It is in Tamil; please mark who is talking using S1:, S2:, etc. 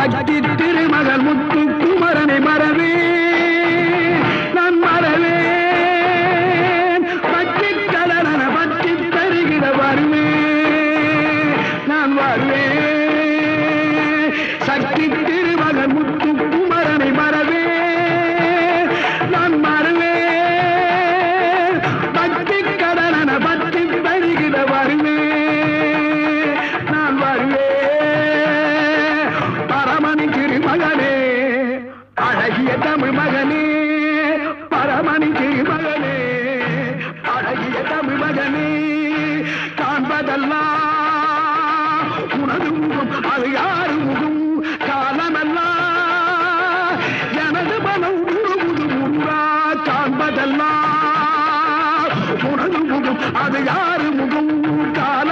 S1: சக்தி திருமகள் முத்து குமரனை மறவே நான் மறவேன் பற்றி கடலன பற்றி தருகிற வருவேன் நான் வருவேன் சக்தி திருமகள் முத்து குமரனை மறவே நான் மறவேன் பற்றி கடலன பற்றி தருகிற வருவேன் நான் வருவேன் பரமணி திருமகனே அழகிய தமிழ் மகனே பரமணி திருமகனே அழகிய தமிழ் மகனே காண்பதெல்லாம் உனது முகம் அது யாரு முகம் காலமெல்லாம் எனது மனம் முழுமுது முருகா காண்பதெல்லாம் உனது முகம் அது யாரு முகம் கால